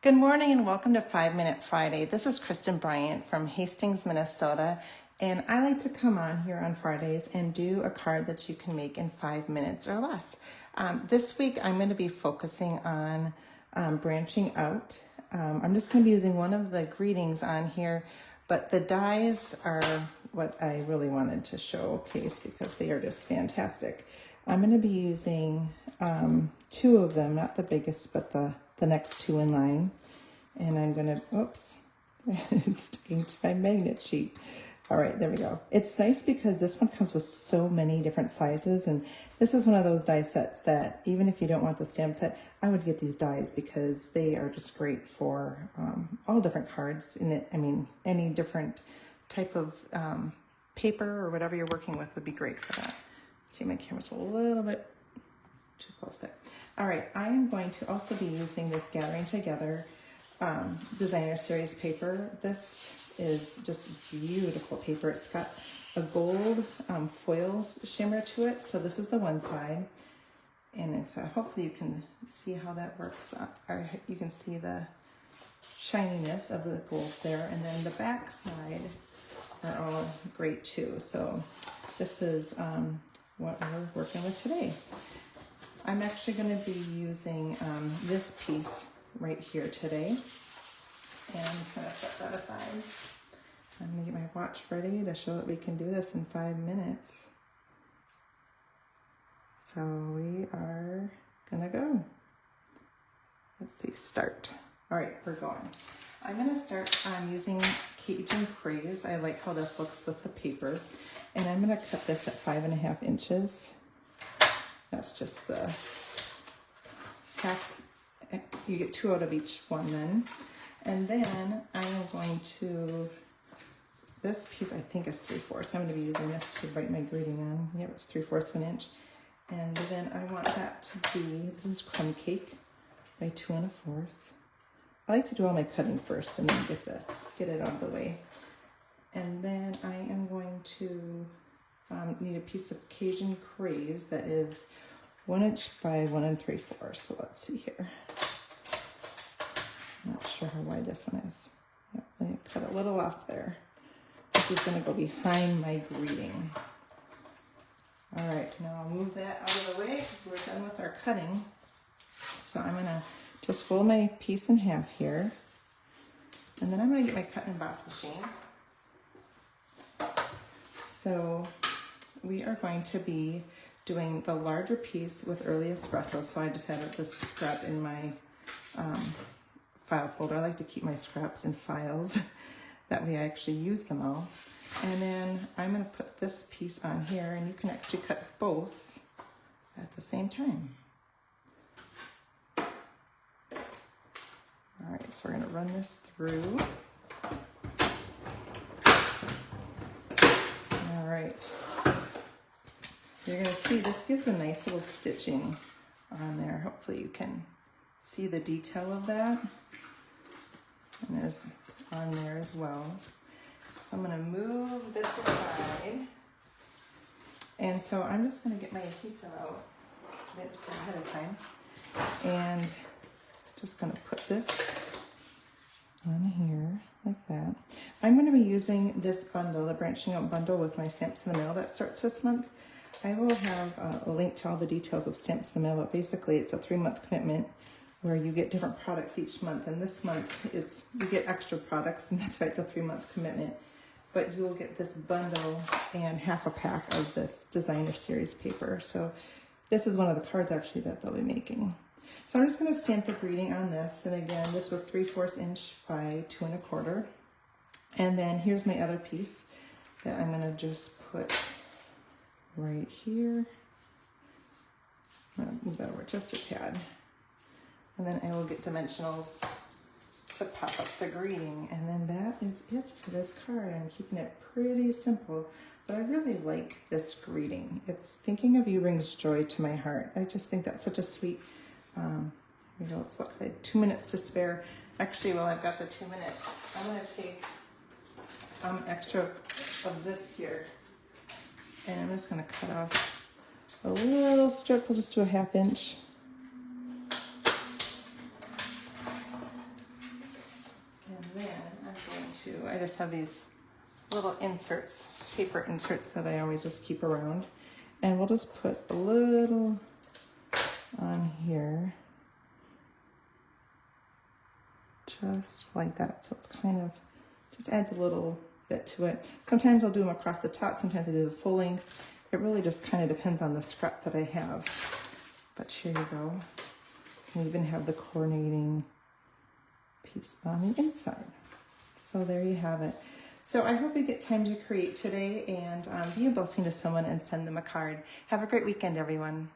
Good morning and welcome to 5 Minute Friday. This is Kristen Bryant from Hastings, Minnesota, and I like to come on here on Fridays and do a card that you can make in 5 minutes or less. This week I'm going to be focusing on branching out. I'm just going to be using one of the greetings on here, but the dies are what I really wanted to showcase because they are just fantastic. I'm going to be using two of them, not the biggest, but the next two in line. And I'm gonna, oops, it's sticking to my magnet sheet. All right, there we go. It's nice because this one comes with so many different sizes, and this is one of those die sets that even if you don't want the stamp set, I would get these dies because they are just great for all different cards in it. I mean, any different type of paper or whatever you're working with would be great for that. See, my camera's a little bit too close there. All right, I am going to also be using this Gathering Together designer series paper. This is just beautiful paper. It's got a gold foil shimmer to it. So this is the one side. And so hopefully you can see how that works. Or you can see the shininess of the gold there. And then the back side are all great too. So this is what we're working with today. I'm actually going to be using this piece right here today. And I'm just going to set that aside. I'm going to get my watch ready to show that we can do this in 5 minutes. So we are going to go. Let's see, start. All right, we're going. I'm going to start using Cajun Craze. I like how this looks with the paper. And I'm going to cut this at 5.5 inches. That's just the half, you get 2 out of each one then. And then I am going to, this piece I think is 3/4. I'm going to be using this to write my greeting on. Yep, it's 3/4 of an inch. And then I want that to be, this is Crumb Cake by 2 1/4. I like to do all my cutting first and then get it out of the way. And then I am going to need a piece of Cajun Craze that is 1 inch by 1 3/4. So let's see here. I'm not sure how wide this one is. Yep, let me cut a little off there. This is going to go behind my greeting. All right, now I'll move that out of the way because we're done with our cutting. So I'm going to just fold my piece in half here. And then I'm going to get my cut and emboss machine. So we are going to be doing the larger piece with early espresso. So I just have this scrap in my file folder. I like to keep my scraps in files. That way I actually use them all. And then I'm going to put this piece on here, and you can actually cut both at the same time. All right, so we're going to run this through. All right. You're going to see this gives a nice little stitching on there. Hopefully you can see the detail of that. And there's on there as well. So I'm going to move this aside. And so I'm just going to get my adhesive out a bit ahead of time. And just going to put this on here like that. I'm going to be using this bundle, the Branching Out bundle with my Stamps in the Mail that starts this month. I will have a link to all the details of Stamps in the Mail, but basically it's a 3-month commitment where you get different products each month. And this month is, you get extra products, and that's why it's a 3-month commitment. But you will get this bundle and half a pack of this designer series paper. So this is one of the cards actually that they'll be making. So I'm just going to stamp the greeting on this. And again, this was 3/4 inch by 2 1/4. And then here's my other piece that I'm going to just put right here. I'm going to move that over just a tad. And then I will get dimensionals to pop up the greeting. And then that is it for this card. I'm keeping it pretty simple, but I really like this greeting. It's thinking of you brings joy to my heart. I just think that's such a sweet, here we go, let's look, I had 2 minutes to spare. Actually, while I've got the 2 minutes, I'm going to take extra of this here, and I'm just going to cut off a little strip. We'll just do a 1/2 inch. to, I just have these little inserts, paper inserts that I always just keep around. And we'll just put a little on here, just like that. So it's kind of, just adds a little bit to it. Sometimes I'll do them across the top, sometimes I do the full length. It really just kind of depends on the scrap that I have. But here you go. You even have the coordinating piece on the inside. So there you have it. So I hope you get time to create today and be a blessing to someone and send them a card. Have a great weekend, everyone.